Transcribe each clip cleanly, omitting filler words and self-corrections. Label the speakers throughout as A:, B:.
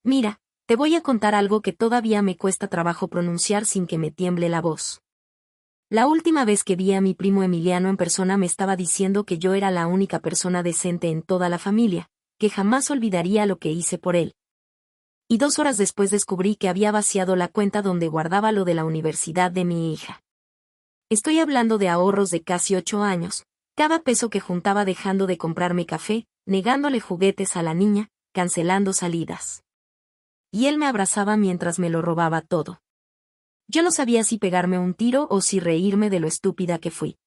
A: Mira, te voy a contar algo que todavía me cuesta trabajo pronunciar sin que me tiemble la voz. La última vez que vi a mi primo Emiliano en persona me estaba diciendo que yo era la única persona decente en toda la familia, que jamás olvidaría lo que hice por él. Y 2 horas después descubrí que había vaciado la cuenta donde guardaba lo de la universidad de mi hija. Estoy hablando de ahorros de casi 8 años, cada peso que juntaba dejando de comprarme café, negándole juguetes a la niña, cancelando salidas. Y él me abrazaba mientras me lo robaba todo. Yo no sabía si pegarme un tiro o si reírme de lo estúpida que fui.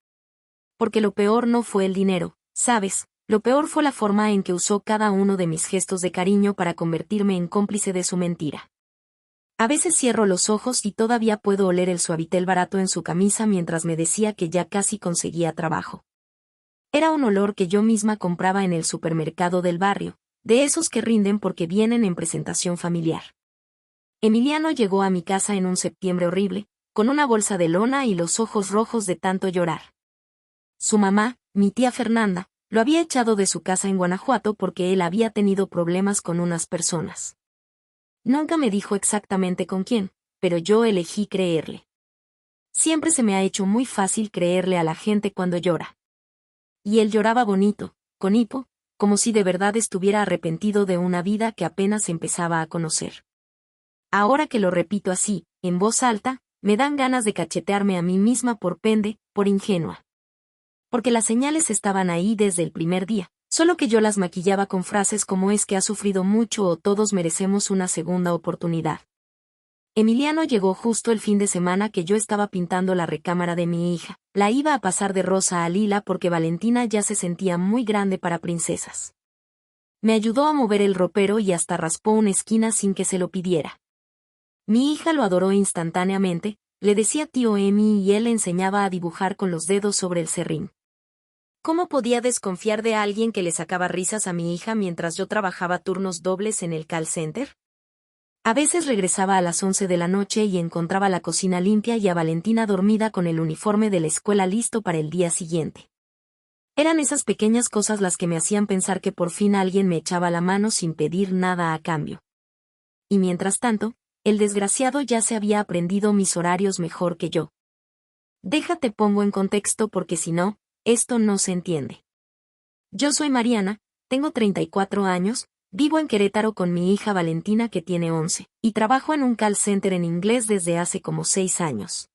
A: Porque lo peor no fue el dinero, ¿sabes? Lo peor fue la forma en que usó cada uno de mis gestos de cariño para convertirme en cómplice de su mentira. A veces cierro los ojos y todavía puedo oler el Suavitel barato en su camisa mientras me decía que ya casi conseguía trabajo. Era un olor que yo misma compraba en el supermercado del barrio, de esos que rinden porque vienen en presentación familiar. Emiliano llegó a mi casa en un septiembre horrible, con una bolsa de lona y los ojos rojos de tanto llorar. Su mamá, mi tía Fernanda, lo había echado de su casa en Guanajuato porque él había tenido problemas con unas personas. Nunca me dijo exactamente con quién, pero yo elegí creerle. Siempre se me ha hecho muy fácil creerle a la gente cuando llora. Y él lloraba bonito, con hipo, como si de verdad estuviera arrepentido de una vida que apenas empezaba a conocer. Ahora que lo repito así, en voz alta, me dan ganas de cachetearme a mí misma por pende, por ingenua. Porque las señales estaban ahí desde el primer día, solo que yo las maquillaba con frases como es que ha sufrido mucho o todos merecemos una segunda oportunidad. Emiliano llegó justo el fin de semana que yo estaba pintando la recámara de mi hija. La iba a pasar de rosa a lila porque Valentina ya se sentía muy grande para princesas. Me ayudó a mover el ropero y hasta raspó una esquina sin que se lo pidiera. Mi hija lo adoró instantáneamente, le decía tío Emi y él le enseñaba a dibujar con los dedos sobre el serrín. ¿Cómo podía desconfiar de alguien que le sacaba risas a mi hija mientras yo trabajaba turnos dobles en el call center? A veces regresaba a las 11 de la noche y encontraba la cocina limpia y a Valentina dormida con el uniforme de la escuela listo para el día siguiente. Eran esas pequeñas cosas las que me hacían pensar que por fin alguien me echaba la mano sin pedir nada a cambio. Y mientras tanto, el desgraciado ya se había aprendido mis horarios mejor que yo. Déjate pongo en contexto porque si no, esto no se entiende. Yo soy Mariana, tengo 34 años, vivo en Querétaro con mi hija Valentina que tiene 11, y trabajo en un call center en inglés desde hace como 6 años.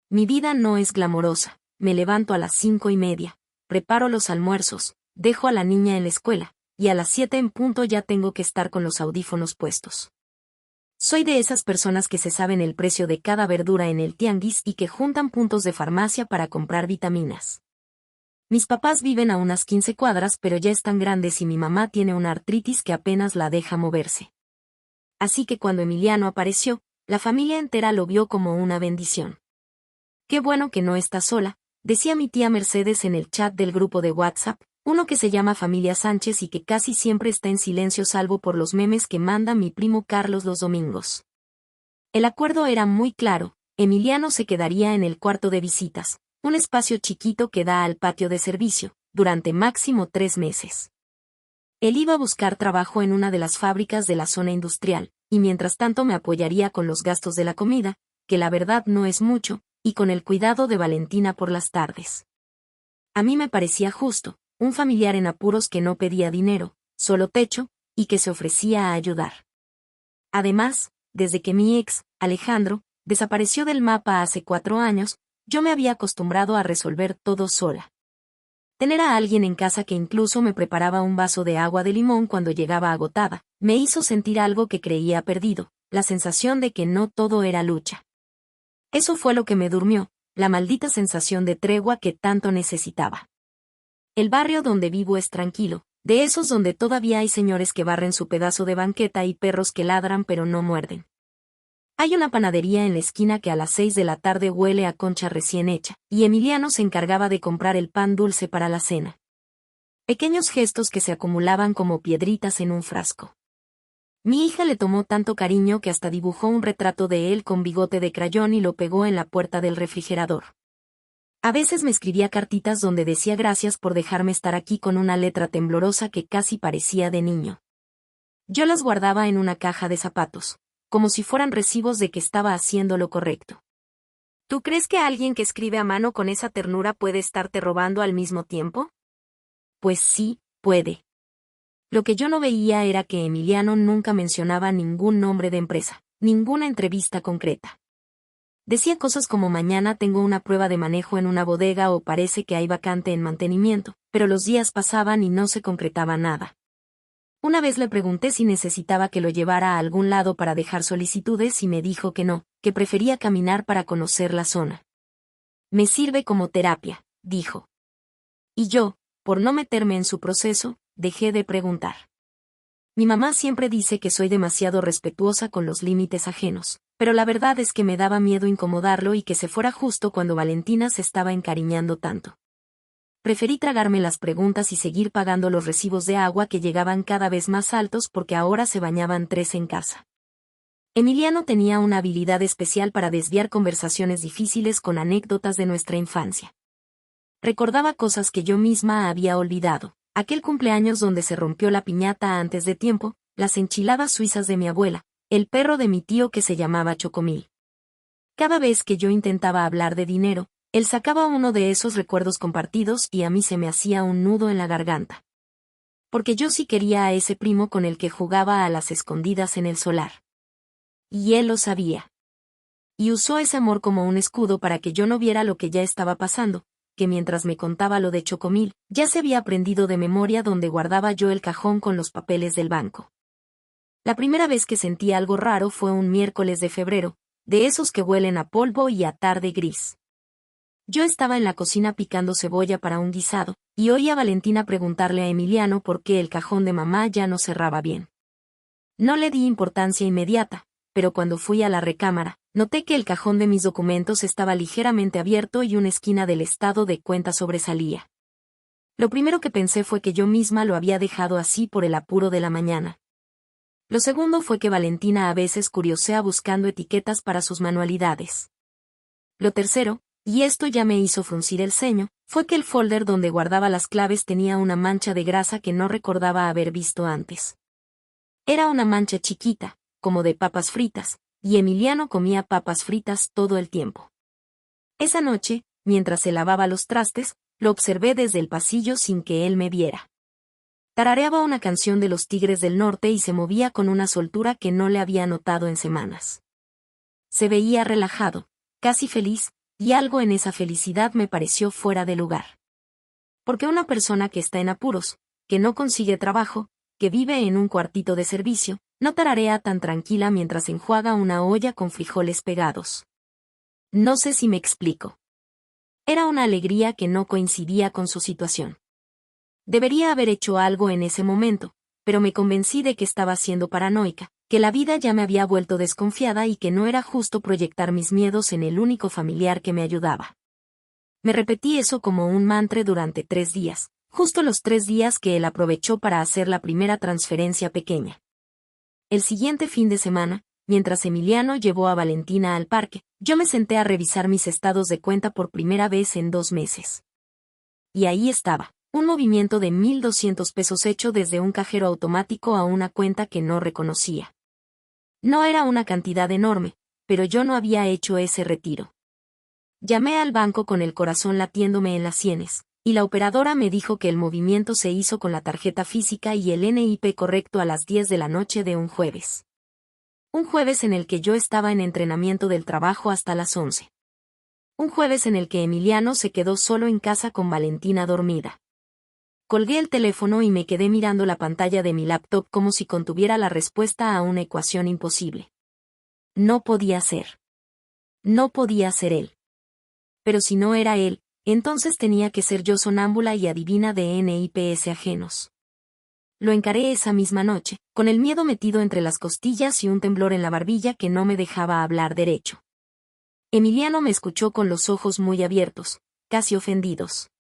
A: Mi vida no es glamorosa, me levanto a las 5:30, preparo los almuerzos, dejo a la niña en la escuela, y a las 7 en punto ya tengo que estar con los audífonos puestos. Soy de esas personas que se saben el precio de cada verdura en el tianguis y que juntan puntos de farmacia para comprar vitaminas. Mis papás viven a unas 15 cuadras pero ya están grandes y mi mamá tiene una artritis que apenas la deja moverse. Así que cuando Emiliano apareció, la familia entera lo vio como una bendición. Qué bueno que no está sola, decía mi tía Mercedes en el chat del grupo de WhatsApp, uno que se llama Familia Sánchez y que casi siempre está en silencio salvo por los memes que manda mi primo Carlos los domingos. El acuerdo era muy claro, Emiliano se quedaría en el cuarto de visitas, un espacio chiquito que da al patio de servicio, durante máximo 3 meses. Él iba a buscar trabajo en una de las fábricas de la zona industrial, y mientras tanto me apoyaría con los gastos de la comida, que la verdad no es mucho, y con el cuidado de Valentina por las tardes. A mí me parecía justo, un familiar en apuros que no pedía dinero, solo techo, y que se ofrecía a ayudar. Además, desde que mi ex, Alejandro, desapareció del mapa hace 4 años, yo me había acostumbrado a resolver todo sola. Tener a alguien en casa que incluso me preparaba un vaso de agua de limón cuando llegaba agotada, me hizo sentir algo que creía perdido, la sensación de que no todo era lucha. Eso fue lo que me durmió, la maldita sensación de tregua que tanto necesitaba. El barrio donde vivo es tranquilo, de esos donde todavía hay señores que barren su pedazo de banqueta y perros que ladran pero no muerden. Hay una panadería en la esquina que a las 6 de la tarde huele a concha recién hecha, y Emiliano se encargaba de comprar el pan dulce para la cena. Pequeños gestos que se acumulaban como piedritas en un frasco. Mi hija le tomó tanto cariño que hasta dibujó un retrato de él con bigote de crayón y lo pegó en la puerta del refrigerador. A veces me escribía cartitas donde decía gracias por dejarme estar aquí con una letra temblorosa que casi parecía de niño. Yo las guardaba en una caja de zapatos, como si fueran recibos de que estaba haciendo lo correcto. ¿Tú crees que alguien que escribe a mano con esa ternura puede estarte robando al mismo tiempo? Pues sí, puede. Lo que yo no veía era que Emiliano nunca mencionaba ningún nombre de empresa, ninguna entrevista concreta. Decía cosas como mañana tengo una prueba de manejo en una bodega o parece que hay vacante en mantenimiento, pero los días pasaban y no se concretaba nada. Una vez le pregunté si necesitaba que lo llevara a algún lado para dejar solicitudes y me dijo que no, que prefería caminar para conocer la zona. Me sirve como terapia, dijo. Y yo, por no meterme en su proceso, dejé de preguntar. Mi mamá siempre dice que soy demasiado respetuosa con los límites ajenos, pero la verdad es que me daba miedo incomodarlo y que se fuera justo cuando Valentina se estaba encariñando tanto. Preferí tragarme las preguntas y seguir pagando los recibos de agua que llegaban cada vez más altos porque ahora se bañaban 3 en casa. Emiliano tenía una habilidad especial para desviar conversaciones difíciles con anécdotas de nuestra infancia. Recordaba cosas que yo misma había olvidado, aquel cumpleaños donde se rompió la piñata antes de tiempo, las enchiladas suizas de mi abuela, el perro de mi tío que se llamaba Chocomil. Cada vez que yo intentaba hablar de dinero, él sacaba uno de esos recuerdos compartidos y a mí se me hacía un nudo en la garganta. Porque yo sí quería a ese primo con el que jugaba a las escondidas en el solar. Y él lo sabía. Y usó ese amor como un escudo para que yo no viera lo que ya estaba pasando, que mientras me contaba lo de Chocomil, ya se había aprendido de memoria donde guardaba yo el cajón con los papeles del banco. La primera vez que sentí algo raro fue un miércoles de febrero, de esos que huelen a polvo y a tarde gris. Yo estaba en la cocina picando cebolla para un guisado, y oí a Valentina preguntarle a Emiliano por qué el cajón de mamá ya no cerraba bien. No le di importancia inmediata, pero cuando fui a la recámara, noté que el cajón de mis documentos estaba ligeramente abierto y una esquina del estado de cuenta sobresalía. Lo primero que pensé fue que yo misma lo había dejado así por el apuro de la mañana. Lo segundo fue que Valentina a veces curiosea buscando etiquetas para sus manualidades. Lo tercero, y esto ya me hizo fruncir el ceño, fue que el folder donde guardaba las claves tenía una mancha de grasa que no recordaba haber visto antes. Era una mancha chiquita, como de papas fritas, y Emiliano comía papas fritas todo el tiempo. Esa noche, mientras se lavaba los trastes, lo observé desde el pasillo sin que él me viera. Tarareaba una canción de los Tigres del Norte y se movía con una soltura que no le había notado en semanas. Se veía relajado, casi feliz, y algo en esa felicidad me pareció fuera de lugar. Porque una persona que está en apuros, que no consigue trabajo, que vive en un cuartito de servicio, no tararea tan tranquila mientras enjuaga una olla con frijoles pegados. No sé si me explico. Era una alegría que no coincidía con su situación. Debería haber hecho algo en ese momento, pero me convencí de que estaba siendo paranoica, que la vida ya me había vuelto desconfiada y que no era justo proyectar mis miedos en el único familiar que me ayudaba. Me repetí eso como un mantra durante 3 días, justo los 3 días que él aprovechó para hacer la primera transferencia pequeña. El siguiente fin de semana, mientras Emiliano llevó a Valentina al parque, yo me senté a revisar mis estados de cuenta por primera vez en 2 meses. Y ahí estaba, un movimiento de 1,200 pesos hecho desde un cajero automático a una cuenta que no reconocía. No era una cantidad enorme, pero yo no había hecho ese retiro. Llamé al banco con el corazón latiéndome en las sienes, y la operadora me dijo que el movimiento se hizo con la tarjeta física y el NIP correcto a las 10 de la noche de un jueves. Un jueves en el que yo estaba en entrenamiento del trabajo hasta las 11. Un jueves en el que Emiliano se quedó solo en casa con Valentina dormida. Colgué el teléfono y me quedé mirando la pantalla de mi laptop como si contuviera la respuesta a una ecuación imposible. No podía ser. No podía ser él. Pero si no era él, entonces tenía que ser yo sonámbula y adivina de NIPS ajenos. Lo encaré esa misma noche, con el miedo metido entre las costillas y un temblor en la barbilla que no me dejaba hablar derecho. Emiliano me escuchó con los ojos muy abiertos, casi ofendidos.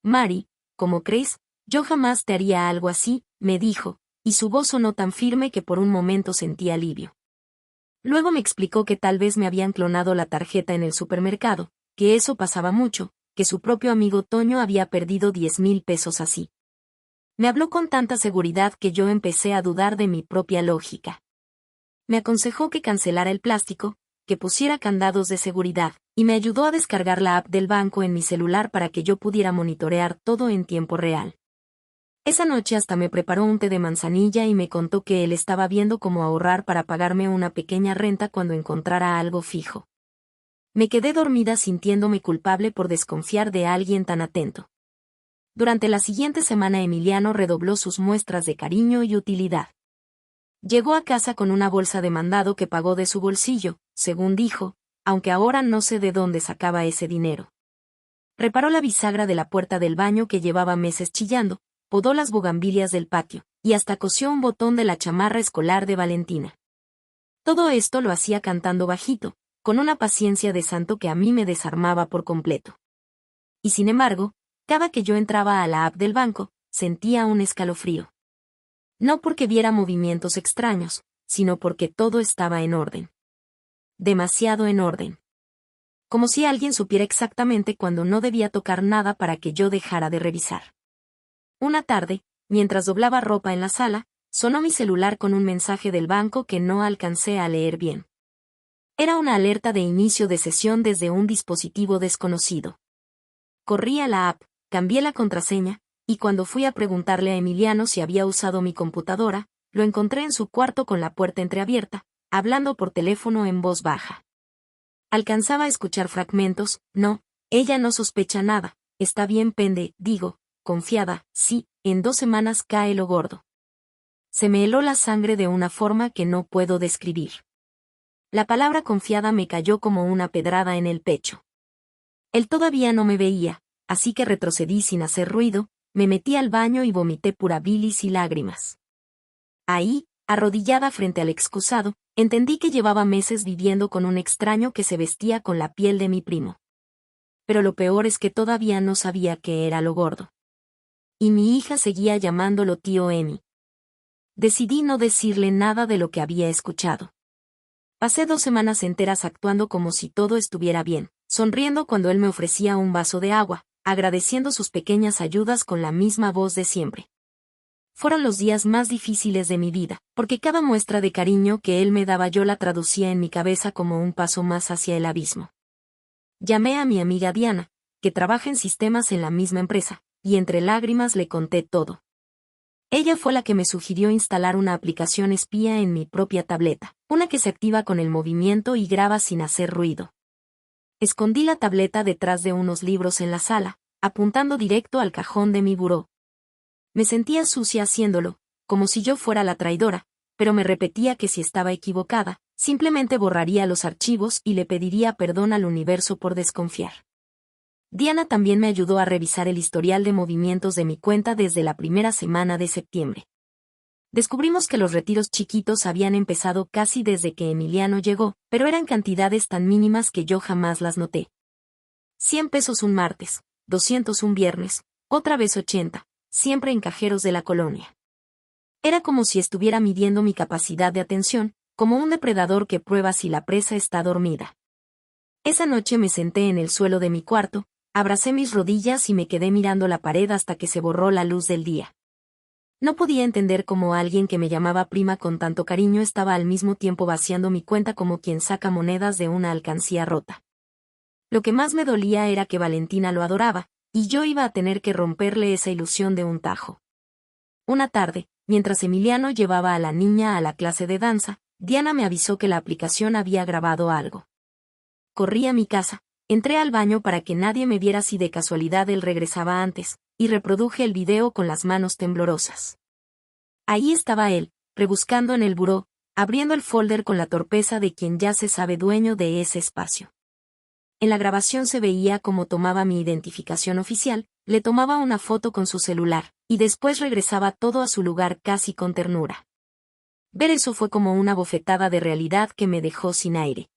A: Mari, ¿cómo crees? Yo jamás te haría algo así, me dijo, y su voz sonó tan firme que por un momento sentí alivio. Luego me explicó que tal vez me habían clonado la tarjeta en el supermercado, que eso pasaba mucho, que su propio amigo Toño había perdido 10,000 pesos así. Me habló con tanta seguridad que yo empecé a dudar de mi propia lógica. Me aconsejó que cancelara el plástico, que pusiera candados de seguridad, y me ayudó a descargar la app del banco en mi celular para que yo pudiera monitorear todo en tiempo real. Esa noche hasta me preparó un té de manzanilla y me contó que él estaba viendo cómo ahorrar para pagarme una pequeña renta cuando encontrara algo fijo. Me quedé dormida sintiéndome culpable por desconfiar de alguien tan atento. Durante la siguiente semana Emiliano redobló sus muestras de cariño y utilidad. Llegó a casa con una bolsa de mandado que pagó de su bolsillo, según dijo, aunque ahora no sé de dónde sacaba ese dinero. Reparó la bisagra de la puerta del baño que llevaba meses chillando, podó las bugambilias del patio, y hasta cosió un botón de la chamarra escolar de Valentina. Todo esto lo hacía cantando bajito, con una paciencia de santo que a mí me desarmaba por completo. Y sin embargo, cada que yo entraba a la app del banco, sentía un escalofrío. No porque viera movimientos extraños, sino porque todo estaba en orden. Demasiado en orden. Como si alguien supiera exactamente cuándo no debía tocar nada para que yo dejara de revisar. Una tarde, mientras doblaba ropa en la sala, sonó mi celular con un mensaje del banco que no alcancé a leer bien. Era una alerta de inicio de sesión desde un dispositivo desconocido. Corrí a la app, cambié la contraseña, y cuando fui a preguntarle a Emiliano si había usado mi computadora, lo encontré en su cuarto con la puerta entreabierta, hablando por teléfono en voz baja. Alcanzaba a escuchar fragmentos. No, ella no sospecha nada, está bien digo, confiada, sí, en 2 semanas cae lo gordo. Se me heló la sangre de una forma que no puedo describir. La palabra confiada me cayó como una pedrada en el pecho. Él todavía no me veía, así que retrocedí sin hacer ruido, me metí al baño y vomité pura bilis y lágrimas. Ahí, arrodillada frente al excusado, entendí que llevaba meses viviendo con un extraño que se vestía con la piel de mi primo. Pero lo peor es que todavía no sabía que era lo gordo. Y mi hija seguía llamándolo tío Emi. Decidí no decirle nada de lo que había escuchado. Pasé 2 semanas enteras actuando como si todo estuviera bien, sonriendo cuando él me ofrecía un vaso de agua, agradeciendo sus pequeñas ayudas con la misma voz de siempre. Fueron los días más difíciles de mi vida, porque cada muestra de cariño que él me daba yo la traducía en mi cabeza como un paso más hacia el abismo. Llamé a mi amiga Diana, que trabaja en sistemas en la misma empresa, y entre lágrimas le conté todo. Ella fue la que me sugirió instalar una aplicación espía en mi propia tableta, una que se activa con el movimiento y graba sin hacer ruido. Escondí la tableta detrás de unos libros en la sala, apuntando directo al cajón de mi buró. Me sentía sucia haciéndolo, como si yo fuera la traidora, pero me repetía que si estaba equivocada, simplemente borraría los archivos y le pediría perdón al universo por desconfiar. Diana también me ayudó a revisar el historial de movimientos de mi cuenta desde la primera semana de septiembre. Descubrimos que los retiros chiquitos habían empezado casi desde que Emiliano llegó, pero eran cantidades tan mínimas que yo jamás las noté. 100 pesos un martes, 200 un viernes, otra vez 80, siempre en cajeros de la colonia. Era como si estuviera midiendo mi capacidad de atención, como un depredador que prueba si la presa está dormida. Esa noche me senté en el suelo de mi cuarto, abracé mis rodillas y me quedé mirando la pared hasta que se borró la luz del día. No podía entender cómo alguien que me llamaba prima con tanto cariño estaba al mismo tiempo vaciando mi cuenta como quien saca monedas de una alcancía rota. Lo que más me dolía era que Valentina lo adoraba, y yo iba a tener que romperle esa ilusión de un tajo. Una tarde, mientras Emiliano llevaba a la niña a la clase de danza, Diana me avisó que la aplicación había grabado algo. Corrí a mi casa, entré al baño para que nadie me viera si de casualidad él regresaba antes, y reproduje el video con las manos temblorosas. Ahí estaba él, rebuscando en el buró, abriendo el folder con la torpeza de quien ya se sabe dueño de ese espacio. En la grabación se veía cómo tomaba mi identificación oficial, le tomaba una foto con su celular, y después regresaba todo a su lugar casi con ternura. Ver eso fue como una bofetada de realidad que me dejó sin aire.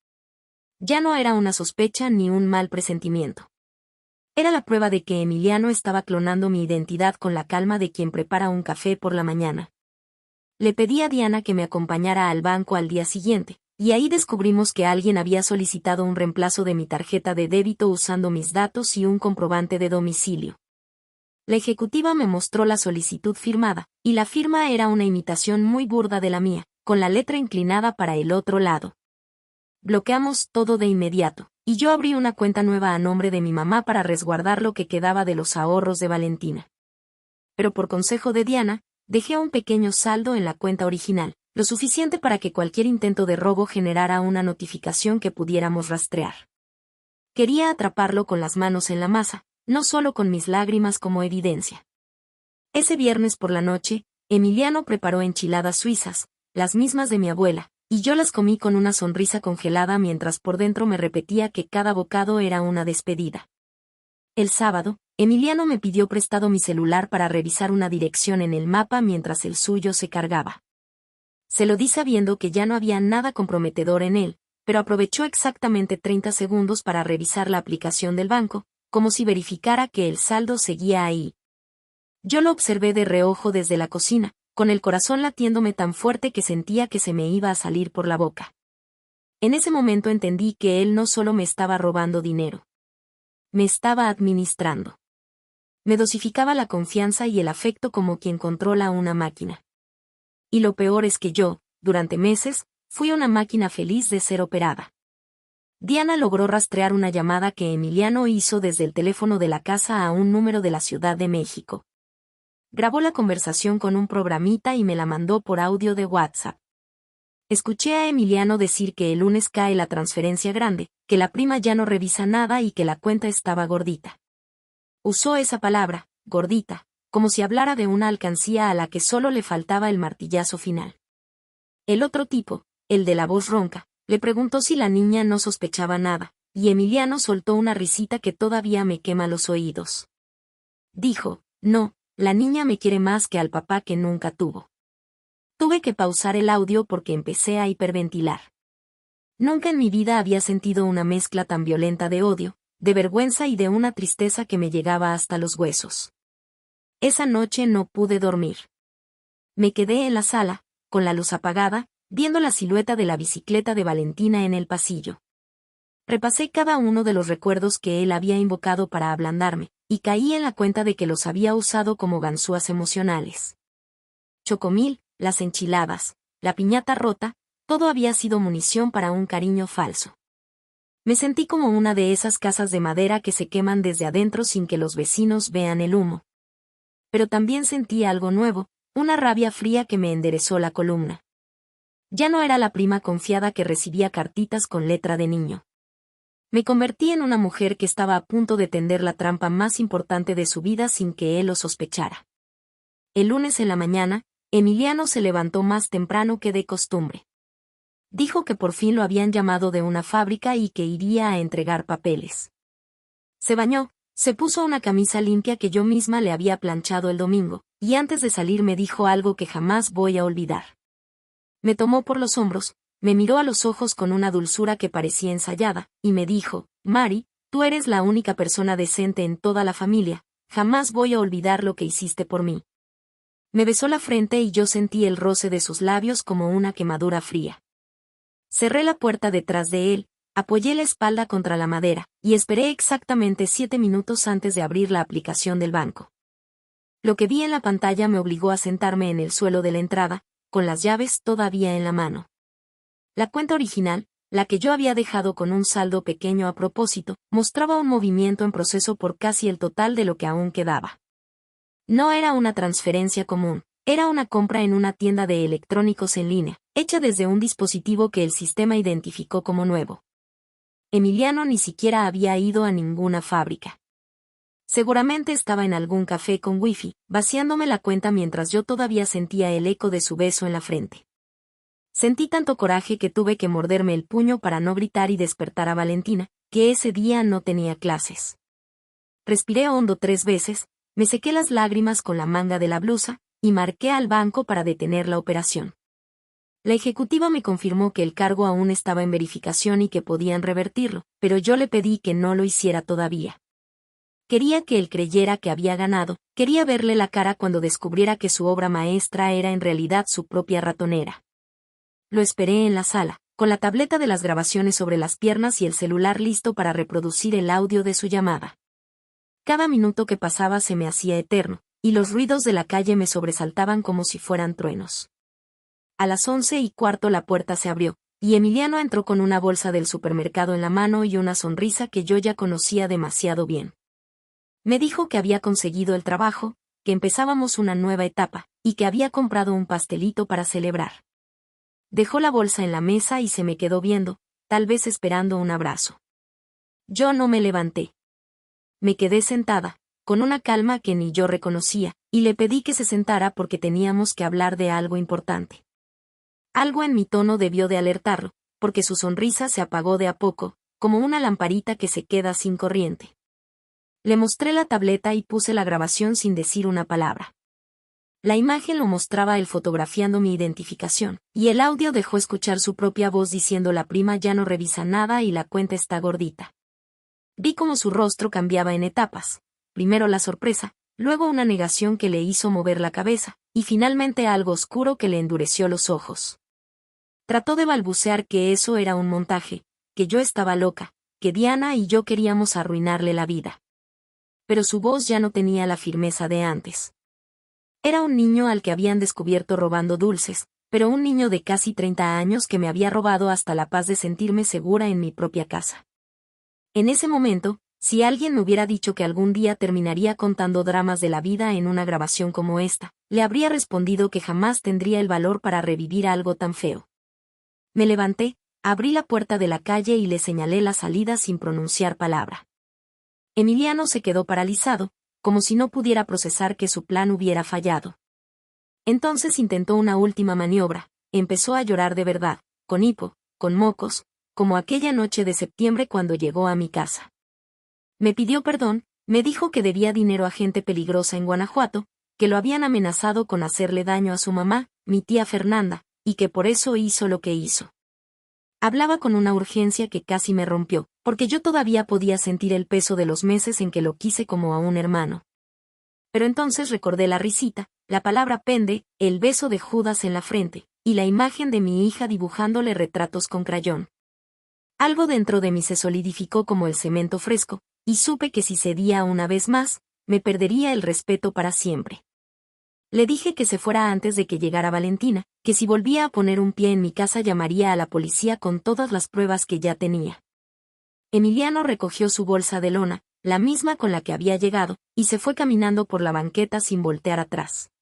A: Ya no era una sospecha ni un mal presentimiento. Era la prueba de que Emiliano estaba clonando mi identidad con la calma de quien prepara un café por la mañana. Le pedí a Diana que me acompañara al banco al día siguiente, y ahí descubrimos que alguien había solicitado un reemplazo de mi tarjeta de débito usando mis datos y un comprobante de domicilio. La ejecutiva me mostró la solicitud firmada, y la firma era una imitación muy burda de la mía, con la letra inclinada para el otro lado. Bloqueamos todo de inmediato, y yo abrí una cuenta nueva a nombre de mi mamá para resguardar lo que quedaba de los ahorros de Valentina. Pero por consejo de Diana, dejé un pequeño saldo en la cuenta original, lo suficiente para que cualquier intento de robo generara una notificación que pudiéramos rastrear. Quería atraparlo con las manos en la masa, no solo con mis lágrimas como evidencia. Ese viernes por la noche, Emiliano preparó enchiladas suizas, las mismas de mi abuela, y yo las comí con una sonrisa congelada mientras por dentro me repetía que cada bocado era una despedida. El sábado, Emiliano me pidió prestado mi celular para revisar una dirección en el mapa mientras el suyo se cargaba. Se lo di sabiendo que ya no había nada comprometedor en él, pero aprovechó exactamente 30 segundos para revisar la aplicación del banco, como si verificara que el saldo seguía ahí. Yo lo observé de reojo desde la cocina, con el corazón latiéndome tan fuerte que sentía que se me iba a salir por la boca. En ese momento entendí que él no solo me estaba robando dinero. Me estaba administrando. Me dosificaba la confianza y el afecto como quien controla una máquina. Y lo peor es que yo, durante meses, fui una máquina feliz de ser operada. Diana logró rastrear una llamada que Emiliano hizo desde el teléfono de la casa a un número de la Ciudad de México. Grabó la conversación con un programita y me la mandó por audio de WhatsApp. Escuché a Emiliano decir que el lunes cae la transferencia grande, que la prima ya no revisa nada y que la cuenta estaba gordita. Usó esa palabra, gordita, como si hablara de una alcancía a la que solo le faltaba el martillazo final. El otro tipo, el de la voz ronca, le preguntó si la niña no sospechaba nada, y Emiliano soltó una risita que todavía me quema los oídos. Dijo, no, la niña me quiere más que al papá que nunca tuvo. Tuve que pausar el audio porque empecé a hiperventilar. Nunca en mi vida había sentido una mezcla tan violenta de odio, de vergüenza y de una tristeza que me llegaba hasta los huesos. Esa noche no pude dormir. Me quedé en la sala, con la luz apagada, viendo la silueta de la bicicleta de Valentina en el pasillo. Repasé cada uno de los recuerdos que él había invocado para ablandarme, y caí en la cuenta de que los había usado como ganzúas emocionales. Chocomil, las enchiladas, la piñata rota, todo había sido munición para un cariño falso. Me sentí como una de esas casas de madera que se queman desde adentro sin que los vecinos vean el humo. Pero también sentí algo nuevo, una rabia fría que me enderezó la columna. Ya no era la prima confiada que recibía cartitas con letra de niño. Me convertí en una mujer que estaba a punto de tender la trampa más importante de su vida sin que él lo sospechara. El lunes en la mañana, Emiliano se levantó más temprano que de costumbre. Dijo que por fin lo habían llamado de una fábrica y que iría a entregar papeles. Se bañó, se puso una camisa limpia que yo misma le había planchado el domingo, y antes de salir me dijo algo que jamás voy a olvidar. Me tomó por los hombros, me miró a los ojos con una dulzura que parecía ensayada, y me dijo, Mari, tú eres la única persona decente en toda la familia, jamás voy a olvidar lo que hiciste por mí. Me besó la frente y yo sentí el roce de sus labios como una quemadura fría. Cerré la puerta detrás de él, apoyé la espalda contra la madera, y esperé exactamente 7 minutos antes de abrir la aplicación del banco. Lo que vi en la pantalla me obligó a sentarme en el suelo de la entrada, con las llaves todavía en la mano. La cuenta original, la que yo había dejado con un saldo pequeño a propósito, mostraba un movimiento en proceso por casi el total de lo que aún quedaba. No era una transferencia común, era una compra en una tienda de electrónicos en línea, hecha desde un dispositivo que el sistema identificó como nuevo. Emiliano ni siquiera había ido a ninguna fábrica. Seguramente estaba en algún café con wifi, vaciándome la cuenta mientras yo todavía sentía el eco de su beso en la frente. Sentí tanto coraje que tuve que morderme el puño para no gritar y despertar a Valentina, que ese día no tenía clases. Respiré hondo 3 veces, me sequé las lágrimas con la manga de la blusa, y marqué al banco para detener la operación. La ejecutiva me confirmó que el cargo aún estaba en verificación y que podían revertirlo, pero yo le pedí que no lo hiciera todavía. Quería que él creyera que había ganado, quería verle la cara cuando descubriera que su obra maestra era en realidad su propia ratonera. Lo esperé en la sala, con la tableta de las grabaciones sobre las piernas y el celular listo para reproducir el audio de su llamada. Cada minuto que pasaba se me hacía eterno, y los ruidos de la calle me sobresaltaban como si fueran truenos. A las 11:15 la puerta se abrió, y Emiliano entró con una bolsa del supermercado en la mano y una sonrisa que yo ya conocía demasiado bien. Me dijo que había conseguido el trabajo, que empezábamos una nueva etapa, y que había comprado un pastelito para celebrar. Dejó la bolsa en la mesa y se me quedó viendo, tal vez esperando un abrazo. Yo no me levanté. Me quedé sentada, con una calma que ni yo reconocía, y le pedí que se sentara porque teníamos que hablar de algo importante. Algo en mi tono debió de alertarlo, porque su sonrisa se apagó de a poco, como una lamparita que se queda sin corriente. Le mostré la tableta y puse la grabación sin decir una palabra. La imagen lo mostraba él fotografiando mi identificación, y el audio dejó escuchar su propia voz diciendo: la prima ya no revisa nada y la cuenta está gordita. Vi cómo su rostro cambiaba en etapas, primero la sorpresa, luego una negación que le hizo mover la cabeza, y finalmente algo oscuro que le endureció los ojos. Trató de balbucear que eso era un montaje, que yo estaba loca, que Diana y yo queríamos arruinarle la vida. Pero su voz ya no tenía la firmeza de antes. Era un niño al que habían descubierto robando dulces, pero un niño de casi 30 años que me había robado hasta la paz de sentirme segura en mi propia casa. En ese momento, si alguien me hubiera dicho que algún día terminaría contando dramas de la vida en una grabación como esta, le habría respondido que jamás tendría el valor para revivir algo tan feo. Me levanté, abrí la puerta de la calle y le señalé la salida sin pronunciar palabra. Emiliano se quedó paralizado, como si no pudiera procesar que su plan hubiera fallado. Entonces intentó una última maniobra, empezó a llorar de verdad, con hipo, con mocos, como aquella noche de septiembre cuando llegó a mi casa. Me pidió perdón, me dijo que debía dinero a gente peligrosa en Guanajuato, que lo habían amenazado con hacerle daño a su mamá, mi tía Fernanda, y que por eso hizo lo que hizo. Hablaba con una urgencia que casi me rompió, porque yo todavía podía sentir el peso de los meses en que lo quise como a un hermano. Pero entonces recordé la risita, la palabra pende, el beso de Judas en la frente, y la imagen de mi hija dibujándole retratos con crayón. Algo dentro de mí se solidificó como el cemento fresco, y supe que si cedía una vez más, me perdería el respeto para siempre. Le dije que se fuera antes de que llegara Valentina, que si volvía a poner un pie en mi casa llamaría a la policía con todas las pruebas que ya tenía. Emiliano recogió su bolsa de lona, la misma con la que había llegado, y se fue caminando por la banqueta sin voltear atrás.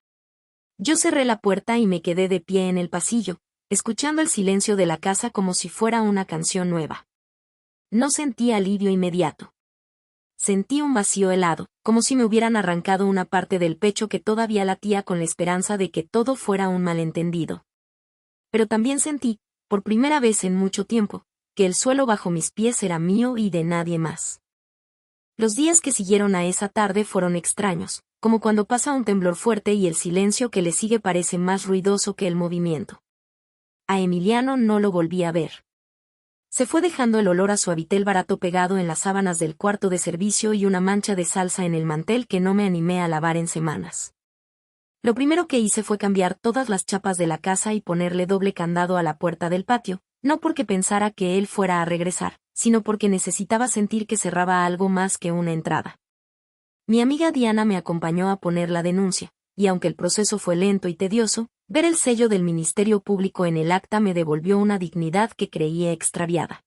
A: Yo cerré la puerta y me quedé de pie en el pasillo, escuchando el silencio de la casa como si fuera una canción nueva. No sentí alivio inmediato. Sentí un vacío helado, como si me hubieran arrancado una parte del pecho que todavía latía con la esperanza de que todo fuera un malentendido. Pero también sentí, por primera vez en mucho tiempo, que el suelo bajo mis pies era mío y de nadie más. Los días que siguieron a esa tarde fueron extraños, como cuando pasa un temblor fuerte y el silencio que le sigue parece más ruidoso que el movimiento. A Emiliano no lo volví a ver. Se fue dejando el olor a suavitel barato pegado en las sábanas del cuarto de servicio y una mancha de salsa en el mantel que no me animé a lavar en semanas. Lo primero que hice fue cambiar todas las chapas de la casa y ponerle doble candado a la puerta del patio, no porque pensara que él fuera a regresar, sino porque necesitaba sentir que cerraba algo más que una entrada. Mi amiga Diana me acompañó a poner la denuncia, y aunque el proceso fue lento y tedioso, ver el sello del Ministerio Público en el acta me devolvió una dignidad que creía extraviada.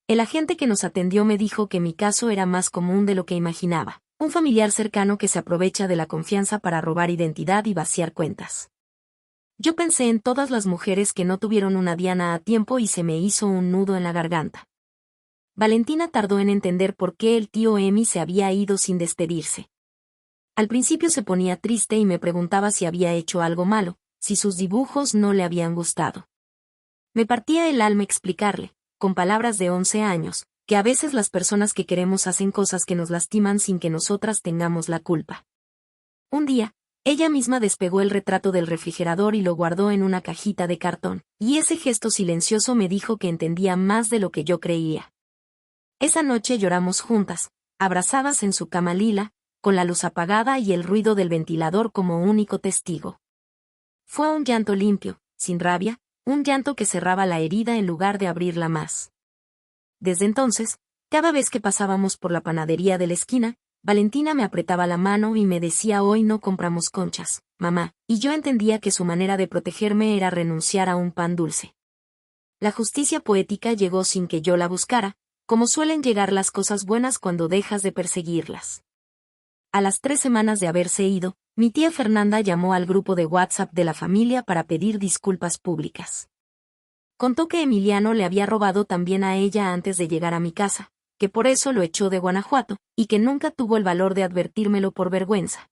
A: El agente que nos atendió me dijo que mi caso era más común de lo que imaginaba, un familiar cercano que se aprovecha de la confianza para robar identidad y vaciar cuentas. Yo pensé en todas las mujeres que no tuvieron una Diana a tiempo y se me hizo un nudo en la garganta. Valentina tardó en entender por qué el tío Emi se había ido sin despedirse. Al principio se ponía triste y me preguntaba si había hecho algo malo, si sus dibujos no le habían gustado. Me partía el alma explicarle, con palabras de 11 años, que a veces las personas que queremos hacen cosas que nos lastiman sin que nosotras tengamos la culpa. Un día, ella misma despegó el retrato del refrigerador y lo guardó en una cajita de cartón, y ese gesto silencioso me dijo que entendía más de lo que yo creía. Esa noche lloramos juntas, abrazadas en su cama lila, con la luz apagada y el ruido del ventilador como único testigo. Fue un llanto limpio, sin rabia, un llanto que cerraba la herida en lugar de abrirla más. Desde entonces, cada vez que pasábamos por la panadería de la esquina, Valentina me apretaba la mano y me decía hoy no compramos conchas, mamá, y yo entendía que su manera de protegerme era renunciar a un pan dulce. La justicia poética llegó sin que yo la buscara, como suelen llegar las cosas buenas cuando dejas de perseguirlas. A las 3 semanas de haberse ido, mi tía Fernanda llamó al grupo de WhatsApp de la familia para pedir disculpas públicas. Contó que Emiliano le había robado también a ella antes de llegar a mi casa, que por eso lo echó de Guanajuato, y que nunca tuvo el valor de advertírmelo por vergüenza.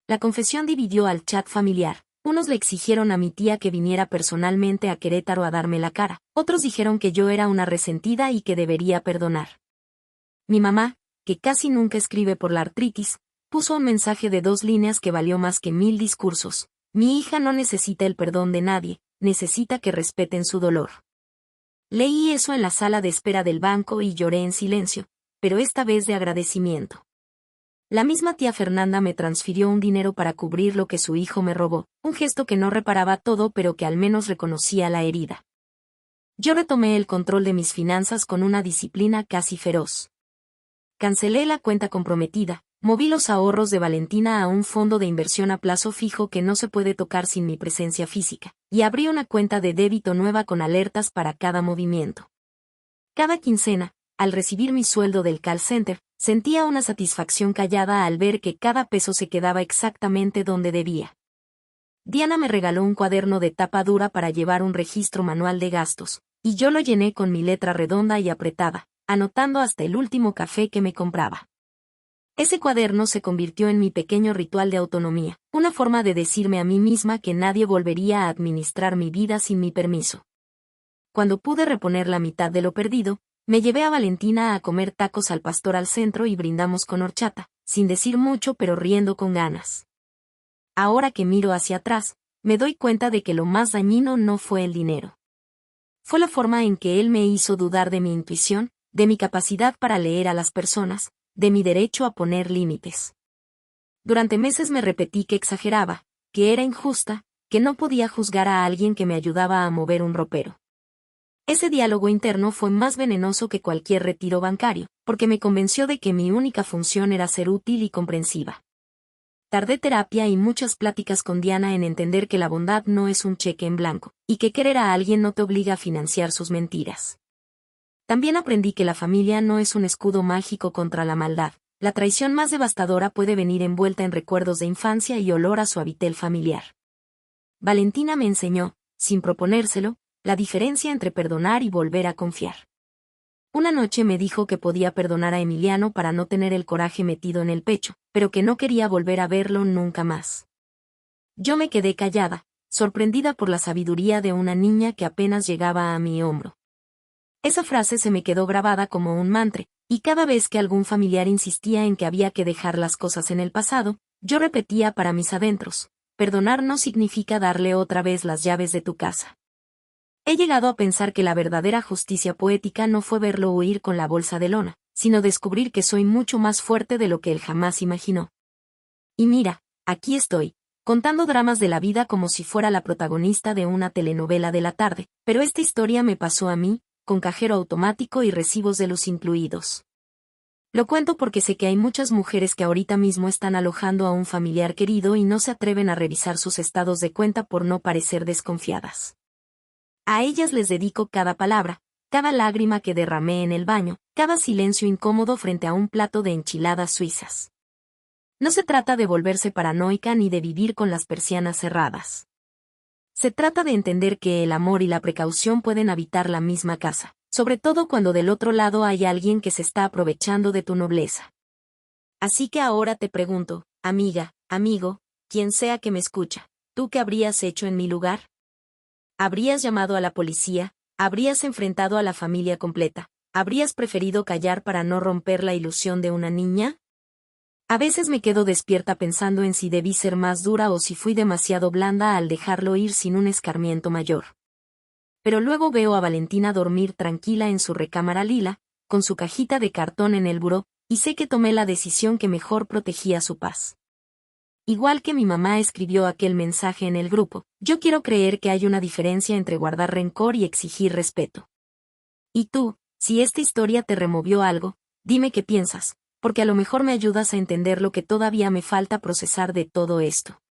A: La confesión dividió al chat familiar. Unos le exigieron a mi tía que viniera personalmente a Querétaro a darme la cara, otros dijeron que yo era una resentida y que debería perdonar. Mi mamá, que casi nunca escribe por la artritis, puso un mensaje de 2 líneas que valió más que 1000 discursos. Mi hija no necesita el perdón de nadie, necesita que respeten su dolor. Leí eso en la sala de espera del banco y lloré en silencio, pero esta vez de agradecimiento. La misma tía Fernanda me transfirió un dinero para cubrir lo que su hijo me robó, un gesto que no reparaba todo pero que al menos reconocía la herida. Yo retomé el control de mis finanzas con una disciplina casi feroz. Cancelé la cuenta comprometida, moví los ahorros de Valentina a un fondo de inversión a plazo fijo que no se puede tocar sin mi presencia física, y abrí una cuenta de débito nueva con alertas para cada movimiento. Cada quincena, al recibir mi sueldo del call center, sentía una satisfacción callada al ver que cada peso se quedaba exactamente donde debía. Diana me regaló un cuaderno de tapa dura para llevar un registro manual de gastos, y yo lo llené con mi letra redonda y apretada, anotando hasta el último café que me compraba. Ese cuaderno se convirtió en mi pequeño ritual de autonomía, una forma de decirme a mí misma que nadie volvería a administrar mi vida sin mi permiso. Cuando pude reponer la mitad de lo perdido, me llevé a Valentina a comer tacos al pastor al centro y brindamos con horchata, sin decir mucho pero riendo con ganas. Ahora que miro hacia atrás, me doy cuenta de que lo más dañino no fue el dinero. Fue la forma en que él me hizo dudar de mi intuición, de mi capacidad para leer a las personas, de mi derecho a poner límites. Durante meses me repetí que exageraba, que era injusta, que no podía juzgar a alguien que me ayudaba a mover un ropero. Ese diálogo interno fue más venenoso que cualquier retiro bancario, porque me convenció de que mi única función era ser útil y comprensiva. Tardé terapia y muchas pláticas con Diana en entender que la bondad no es un cheque en blanco, y que querer a alguien no te obliga a financiar sus mentiras. También aprendí que la familia no es un escudo mágico contra la maldad. La traición más devastadora puede venir envuelta en recuerdos de infancia y olor a suavitel familiar. Valentina me enseñó, sin proponérselo, la diferencia entre perdonar y volver a confiar. Una noche me dijo que podía perdonar a Emiliano para no tener el coraje metido en el pecho, pero que no quería volver a verlo nunca más. Yo me quedé callada, sorprendida por la sabiduría de una niña que apenas llegaba a mi hombro. Esa frase se me quedó grabada como un mantra, y cada vez que algún familiar insistía en que había que dejar las cosas en el pasado, yo repetía para mis adentros: perdonar no significa darle otra vez las llaves de tu casa. He llegado a pensar que la verdadera justicia poética no fue verlo huir con la bolsa de lona, sino descubrir que soy mucho más fuerte de lo que él jamás imaginó. Y mira, aquí estoy, contando dramas de la vida como si fuera la protagonista de una telenovela de la tarde, pero esta historia me pasó a mí, con cajero automático y recibos de luz incluidos. Lo cuento porque sé que hay muchas mujeres que ahorita mismo están alojando a un familiar querido y no se atreven a revisar sus estados de cuenta por no parecer desconfiadas. A ellas les dedico cada palabra, cada lágrima que derramé en el baño, cada silencio incómodo frente a un plato de enchiladas suizas. No se trata de volverse paranoica ni de vivir con las persianas cerradas. Se trata de entender que el amor y la precaución pueden habitar la misma casa, sobre todo cuando del otro lado hay alguien que se está aprovechando de tu nobleza. Así que ahora te pregunto, amiga, amigo, quien sea que me escucha, ¿tú qué habrías hecho en mi lugar? ¿Habrías llamado a la policía? ¿Habrías enfrentado a la familia completa? ¿Habrías preferido callar para no romper la ilusión de una niña? A veces me quedo despierta pensando en si debí ser más dura o si fui demasiado blanda al dejarlo ir sin un escarmiento mayor. Pero luego veo a Valentina dormir tranquila en su recámara lila, con su cajita de cartón en el buró, y sé que tomé la decisión que mejor protegía su paz. Igual que mi mamá escribió aquel mensaje en el grupo, yo quiero creer que hay una diferencia entre guardar rencor y exigir respeto. Y tú, si esta historia te removió algo, dime qué piensas, porque a lo mejor me ayudas a entender lo que todavía me falta procesar de todo esto.